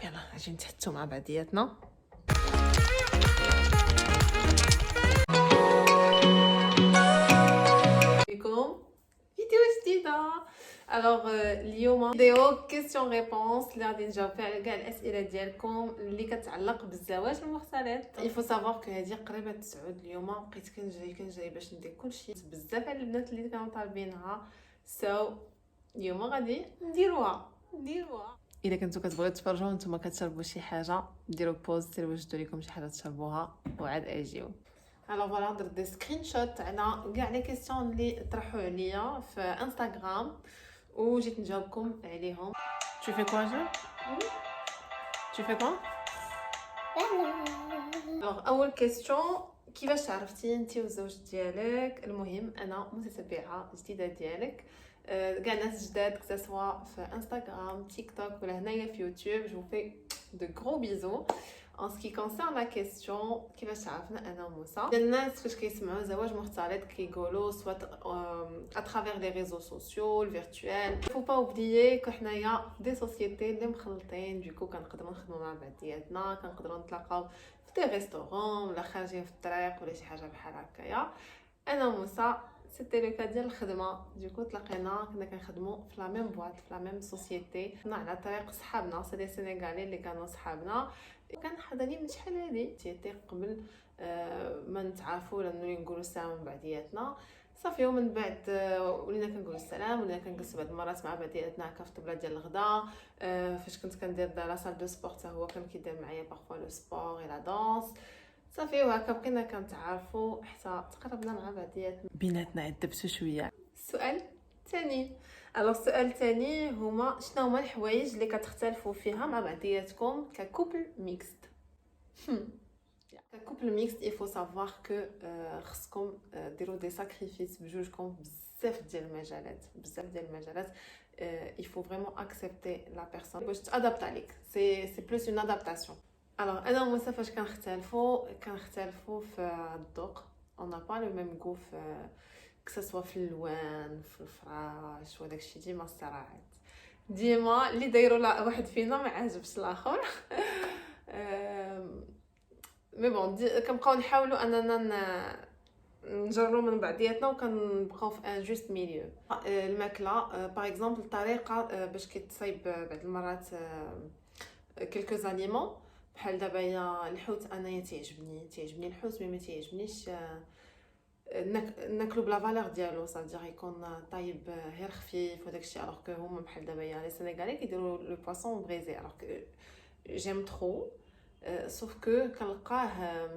يلا نجي نتحدثوا مع بعضياتنا. بكم فيديو جديدة. اليوم فيديو كيستيون ريبونس اللي غادي نجاوب فيها على كاع الاسئله ديالكم اللي كتعلق بالزواج المختلط. يفو سافوار كو هذه قريبه تسعود. اليوم بقيت كنجري باش ندير كلشي بزاف على البنات اللي كانوا طالبينها، اليوم غادي نديروها. اذا كنتو كتبغيو تفرجوا نتوما كتشربوا شي حاجه، ديروا بوز سيروا وجدوا لكم شي حاجه تشربوها وعاد اجيو. فوالا درت دي سكرين شوت على كاع لي كيسيون اللي طرحوا عليا في انستغرام وجيت نجاوبكم عليهم. Tu fais quoi, je? Tu fais quoi? Alors, اول كيسيون، كيفاش عرفتي انت والزوج ديالك؟ المهم انا متتبعه جديده ديالك، كاع الناس جداد كسوا في انستغرام تيك توك ولا هنايا في يوتيوب. جو في دو غرو بيزو. En ce qui concerne la question كيفاش عرفنا انا وموسى، الناس فاش كيسمعوا زواج مختلط كيقولوا سواء à travers les réseaux sociaux الفيرتوال. faut pas oublier que حنايا دي سوسيتي اللي مخلطين، دوكو كنقدروا نخدموا مع بعضياتنا، كنقدروا نتلاقاو في دي ريستورون ولا خارجين في الطريق ولا شي حاجه بحال هكايا. انا وموسى سيتي لو كا ديال الخدمه، دوكو تلاقينا كنا كنخدموا في لا ميم بواط في لا ميم سوسيتي، كنا على طريق صحابنا، سي دي سينيغالي اللي كانوا صحابنا. كان حضاني من شحال هادي تيتي قبل ما نتعرفوا ولا نقولوا السلام من بعضياتنا. صافي ومن بعد ولينا كنقولوا السلام، ولينا كنجلسوا بعض المرات مع بعضياتنا هكا في الطبله ديال الغدا. فاش كنت كندير لا سال دو سبور حتى هو كان كيدير معايا بارفوا لو سبور اي لا دانس. صافي وهكا بقينا كنتعرفوا حتى تقربنا مع بعضياتنا، بيناتنا عذبتو شويه. السؤال الثاني، السؤال الثاني هما شنو هما الحوايج اللي كتختلفوا فيها مع بعضياتكم ككوبل ميكست؟ ككوبل ميكست يفو سافوار كو خصكم ديروا دي ساكريفيس بجوجكم بزاف ديال المجالات. il faut vraiment accepter la personne باش تادابت عليك. سي بلوس اون ادابتاسيون. انا وموسى فاش كنختلفوا في الذوق، on n'a pas le même goût في كسوا في الالوان في الفراش وداك الشيء. ديما الصراحات ديما اللي دايروا واحد فينا ما عاجبش الاخر. مي بون كنبقاو نحاولوا اننا نجروا من بعضياتنا وكنبقاو في ان جوست ميليو. الماكله باغ اكزومبل الطريقه باش كيتصايب بعض المرات كلكو زاليمون، بحال دابا الحوت انايا تعجبني الحوت، مي ما تعجبنيش ناكلو بلا فالور ديالو، صافي يكون طايب غير خفيف وداك الشيء. الوغ كو هما بحال دابا لي سينيغالي كيديروا لو بواسون بريزي، الوغ كو جيم ترو سوف كو كنلقاه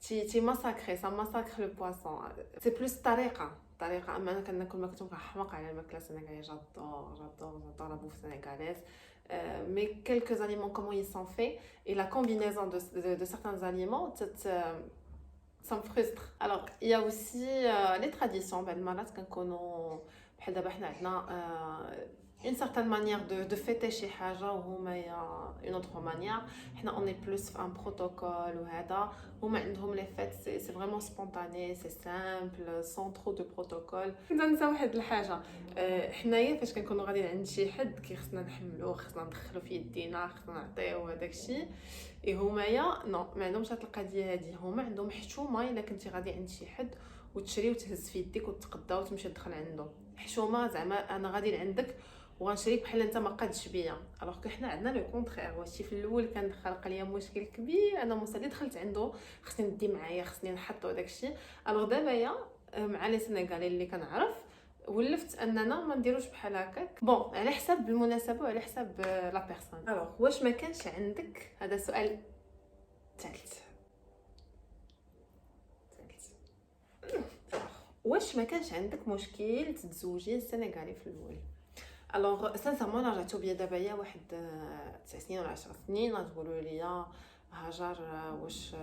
تي ماساكري، سا ماساكر لو بواسون. سي بلوس طريقه. اما انا كناكل ماكله كنحماق على الماكله السنغاليه. جادور لا بوف sénégalaise. Mais quelques aliments, comment ils sont faits et la combinaison de certains aliments, ça me frustre. Alors, il y a aussi les traditions. بعد المرات كنكونوا بحال دابا حنا عندنا une certaine manière de fêter شي حاجه وهما une autre manière. حنا on est plus un protocole وهذا، هما عندهم les fêtes c'est vraiment spontané, c'est simple sans trop de protocole. كنا نسى واحد الحاجه، حنايا فاش كنكونوا غاديين عند شي حد كيخصنا نحملوه، خصنا ندخلو في يدينا، خصنا نعطيوه هذاك الشيء. هما نو ما عندهمش هاد القضيه هادي. هما عندهم حشومه الا كنتي غادي عند شي حد وتشري وتهز في يديك وتقدا وتمشي تدخل عنده. حشومه زعما انا غادي لعندك وغنشريك بحال انت ما قادش بيا. الوغ كو حنا عندنا لو كونطرير. واش في الاول كان خلق ليا مشكل كبير، انا مصدي دخلت عنده خصني ندي معايا، خصني نحطو داك الشيء. الوغ دابا مع لي سينيغالي اللي كنعرف ولفت اننا ما نديروش بحال هكاك. بون على حساب بالمناسبه وعلى حساب لا بيرسون. الوغ واش ما كانش عندك، هذا سؤال ثالث، واش ما كانش عندك مشكل تتزوجي السنغالي في الاول؟ الوغ سانسيرمون انا رجعت بيا دابا واحد 9 سنين ولا 10 سنين غتقولوا لي هاجر واش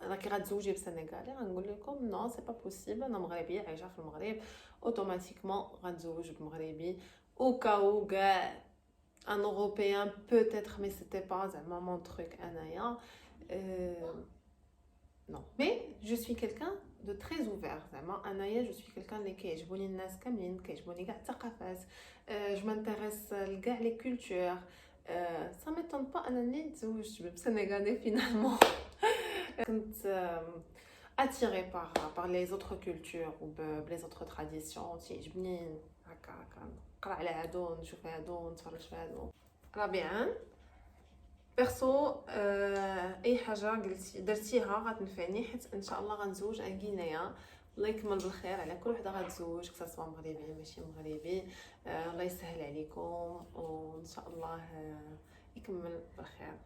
راكي غتزوجي بسنغالي، غنقول لكم نو سي با بوسيبل. انا مغربيه عايشه في المغرب، اوتوماتيكمون غنتزوج بمغربي او كاو كاع ان اوروبيان بوتيتر، مي سيتي با زعما مون تروك انايا. non mais je suis quelqu'un de très ouvert. زعما انايا je suis quelqu'un اللي كيعجبوني الناس كاملين، كيعجبوني كاع الثقافات. je m'intéresse لكاع لي كولتور. سا ميتون با انني تزوجت بسنغالي فينالمون. كنت attirée par les autres cultures ou les autres traditions. تيعجبني هكا نقرا على هادو، نشوف هادو، نتفرج في هادو. رابعا بيرسو، اي حاجه درتيها غتنفعني، حيت ان شاء الله غنزوج ان غينيا. الله يكمل بالخير على كل وحده غتزوج، كسوا مغربي ماشي مغربي. الله يسهل عليكم، وان شاء الله يكمل بالخير،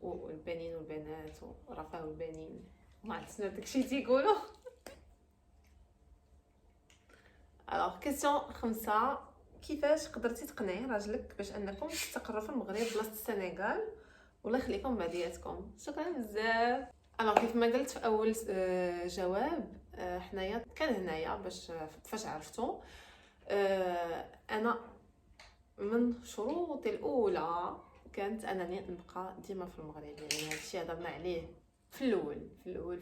والبنين والبنات ورفاه البنين، ما عرفتش داكشي تيقولوا. الوغ كيسيون 5، كيفاش قدرتي تقنعي راجلك باش انكم تستقروا في المغرب بلاصه السنغال؟ والله يخليكم بعضياتكم، شكرا بزاف. الوغ كيف ما قلت في اول جواب، حنايا كان هنايا باش فاش عرفتو، انا من شروطي الاولى كانت انني نبقى ديما في المغرب. يعني هادشي هضرنا عليه في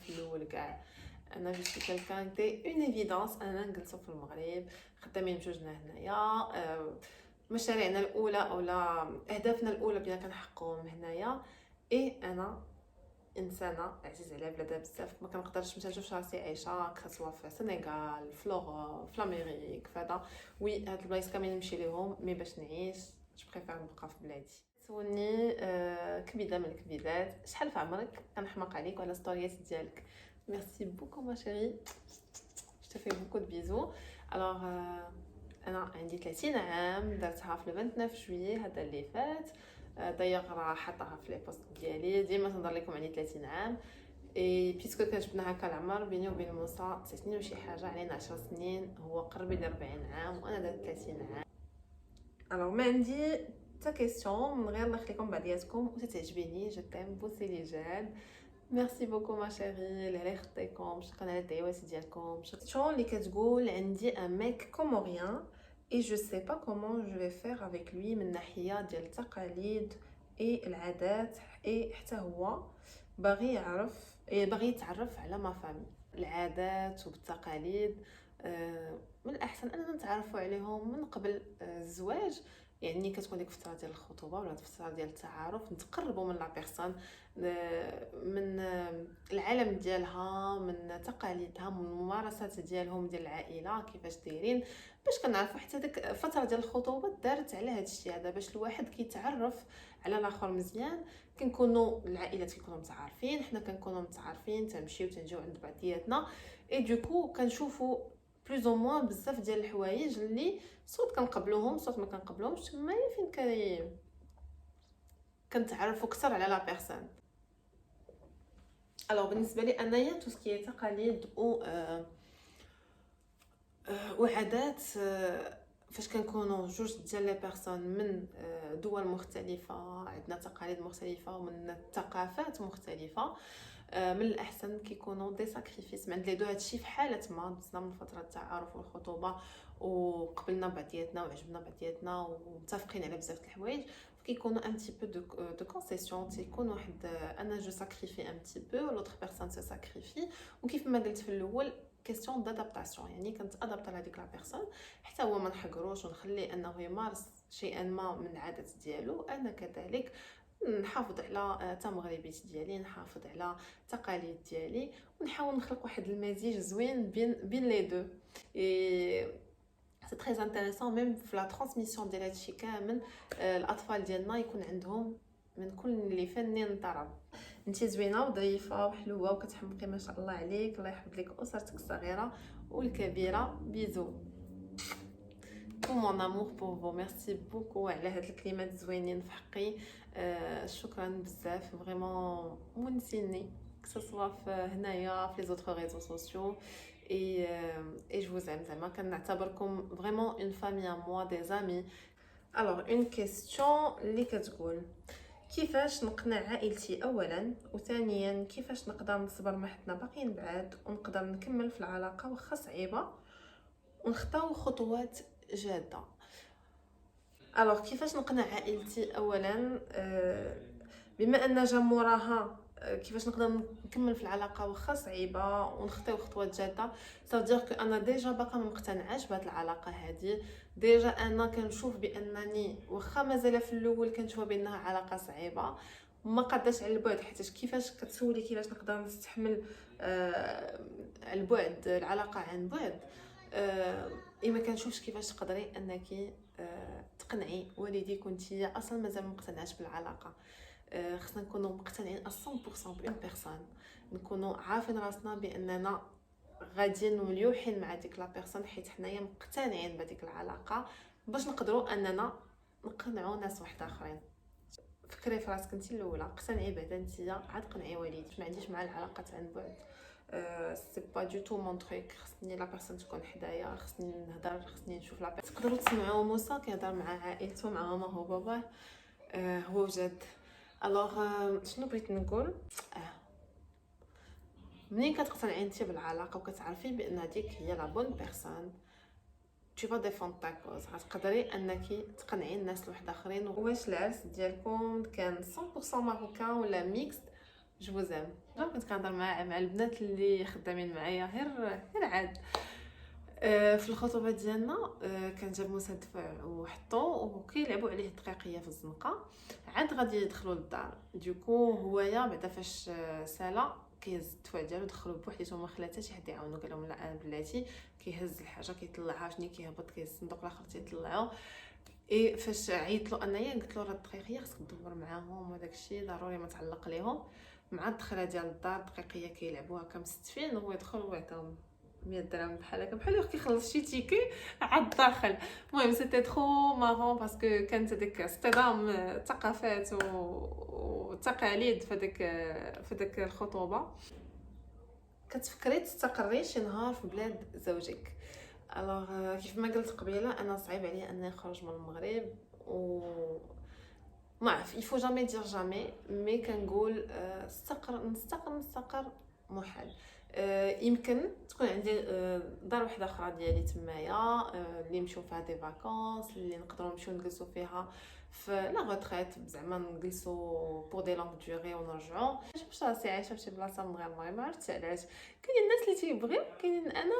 الاول كاع. انا جو سي كالكان دي اون ايفيدونس اننا نجلسو في المغرب، خدامين بجوجنا هنايا. مشاريعنا الاولى اولا اهدافنا الاولى بدينا كنحققوهم هنايا. انا انسانه عزيز على بلادها بزاف، ما كنقدرش نشوف راسي عايشه كسوا في السنغال، في لوروب، في الامريك، فهذا وي هاد البلايص كاملين نمشي ليهم، مي باش نعيش جو بريفير نبقى في بلادي. سولني كبيده من الكبيدات، شحال في عمرك؟ كنحماق عليك وعلى ستوريات ديالك. ميرسي بوكو ما شيري، je te fais beaucoup de bisous. alors انا عندي 30 عام، درتها في 29 جويي هذا اللي فات. دايوغ راه حاطاها في لي بوست ديالي، ديما تنهضر لكم على 30 عام. اي بيسكو كنجبدنا هكا العمر بيني وبين موسى 9 سنين وشي حاجه، علينا 10 سنين، هو قرب ل 40 عام وانا درت 30 عام. الوغ ما عندي حتى كيسيون من غير نخليكم بعضياتكم وتتعجبيني. جو تيم، بوسي لي جاد. ميرسي بوكو ما شيري، لهلا خطيكم، شكرا على الدعوات ديالكم. شكرا اللي كتقول عندي ان ميك كوموريان et je sais pas comment je vais faire avec lui من ناحيه ديال التقاليد اي العادات، اي حتى هو باغي يعرف، باغي يتعرف على ما فامي. العادات والتقاليد من الاحسن اننا نتعرفوا عليهم من قبل الزواج. يعني كتكون ديك الفتره ديال الخطوبه ولا الفتره ديال التعارف، نتقربوا من لا بيرسون، من العالم ديالها، من تقاليدها، من الممارسات ديالهم ديال العائله، كيفاش دايرين، باش كنعرفوا. حتى ديك الفتره ديال الخطوبه دارت على هذا الشيء هذا، باش الواحد كيتعرف على الاخر مزيان. كنكونوا العائلات كيكونوا متعارفين، حنا كنكونوا متعارفين، تنمشيو تنجيو عند بعضياتنا، اي دوكو كنشوفوا بلوز او موان بزاف ديال الحوايج اللي صوت كنقبلوهم صوت ما كنقبلهمش. تما فين كنتعرفوا اكثر على لا بيرسون. الوغ بالنسبه لي انايا تو سكي تقاليد وعادات، فاش كنكونوا جوج ديال لي بيرسون من دول مختلفه، عندنا تقاليد مختلفه ومن ثقافات مختلفه، من الاحسن كيكونوا دي ساكريفيس من عند لي دو. هادشي في حاله ما دزنا من فتره التعارف والخطوبه وقبلنا بعضياتنا وعجبنا بعضياتنا ومتفقين على بزاف د الحوايج، كيكونوا ان تي بو دو كونسيسيون، تيكون واحد انا جو ساكريفي ان تي بو لوطر بيرسون سو ساكريفي. وكيف ما قلت في الاول كيسيون دادابتاسيون، يعني كنت ادابت على ديك لا بيرسون حتى هو ما نحقروش ونخليه انه يمارس شيئا ما من العادات ديالو، انا كذلك نحافظ على مغربيت ديالي، نحافظ على تقاليد ديالي، ونحاول نخلق واحد المزيج زوين بين لي دو. سي تري انتريسون ميم في لا ترانسميسيون ديال هادشي كامل. الاطفال ديالنا يكون عندهم من كل اللي فنين طرب. انتي زوينه وظريفه وحلوه وكتحمقي ما شاء الله عليك. الله يحفظ لك اسرتك الصغيره والكبيره. بيزو tout mon amour pour vous. merci beaucoup على هاد الكلمات الزوينين في حقي. شكرا بزاف، فريمون منسيني كسوا في هنايا في لي زوتر ريزو سوسيو. et je vous aime زعما كنعتبركم فريمون une famille à moi, des amis. alors une question اللي كتقول كيفاش نقنع عائلتي اولا، وثانيا كيفاش نقدر نصبر ما حدنا باقيين بعاد ونقدر نكمل في العلاقه واخا صعيبه ونخطاو خطوات جاده. الوغ كيفاش نقنع عائلتي اولا، بما ان جا موراها كيفاش نقدر نكمل في العلاقه واخا صعيبه ونخطيو خطوات جاده. صافي كو انا ديجا باقا ما مقتنعاش بهاد العلاقه هذه. ديجا انا كنشوف بانني واخا مازال في الاول كنشوف بانها علاقه صعيبه ما قاداش على البعد، حيت كيفاش كتسولي كيفاش نقدر نستحمل البعد، العلاقه عن بعد. ما كنشوفش كيفاش تقدري انك تقنعي والديك وانتي اصلا مازال مقتنعاش بالعلاقه. خصنا نكونوا مقتنعين 100% بأون بيرسون، نكونوا عارفين راسنا باننا غاديين مليوحين مع ديك لا بيرسون حيت حنايا مقتنعين بديك العلاقه باش نقدروا اننا نقنعوا ناس واحد اخرين. فكري في راسك انت الاولى، اقتنعي بعدا انت عاد قنعي والديك. ما عنديش مع العلاقات عن بعد، سي با دو تو مون تروك. خصني لا بيرسون تكون حدايا، خصني نهضر، خصني نشوف لا بيرسون. تقدروا تسمعوا موسى كيهضر مع عائلته مع ماما وباباه، هو وجد. الوغ شنو بغيت نقول، منين كتقتنعي انت بالعلاقه وكتعرفي بان هذيك هي لا بون بيرسون، tu vas défendre ta cause. غتقدري انك تقنعي الناس لواحد اخرين. واش العرس ديالكم كان 100% ماروكان ولا ميكس؟ جو زام. كنت كنهضر مع البنات اللي خدامين معايا غير عاد في الخطوبه ديالنا كان جاب مسدفع وحطوه وكيلعبوا عليه الدقيقيه في الزنقه، عاد غادي يدخلوا للدار. دوكو هويا بعدا فاش سالا كيهز الدفع ديالو دخلوا بوحديتهم، ما خلات حتى شي حد يعاونو. قال لهم لا انا بلاتي. كيهز الحاجه كيطلعها شني كيهبط كيهز الصندوق الاخر تيطلعو. فاش عيطت له انايا قلت له راه الدقيقيه خصك تدور معاهم وداك الشيء ضروري ما تعلق ليهم. مع الدخله ديال الدار دقيقيه كيلعبوها كمستفين، هو يدخل ويعطيهم 100 درهم بحال هكا بحال كيخلص شي تيكي عاد داخل. المهم سيتي ترو مارون باسكو كانت هذيك اصطدام ثقافات وتقاليد في داك الخطوبه. كتفكري تستقري شي نهار في بلاد زوجك. الوغ كيف ما قلت قبيله انا صعيب عليا اني نخرج من المغرب و ما عرف يفو جامي دير جامي، مي كنقول نستقر محال. يمكن تكون عندي دار واحده اخرى ديالي تمايا اللي نمشيو فيها دي فاكونس، اللي نقدروا نمشيو نجلسوا فيها في لا ريتريت، زعما نجلسوا بور دي لونغ دوري ونرجعوا. شوف راسي عايشه فشي بلاصه من غير المغرب، ما عرفتش علاش. كاين الناس اللي تيبغيو، كاين انا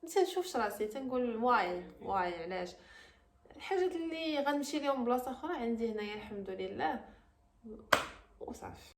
ما تنشوفش راسي، تنقول واي علاش. الحاجات اللي غنمشي ليهم بلاصه اخرى عندي هنايا الحمد لله وصافي.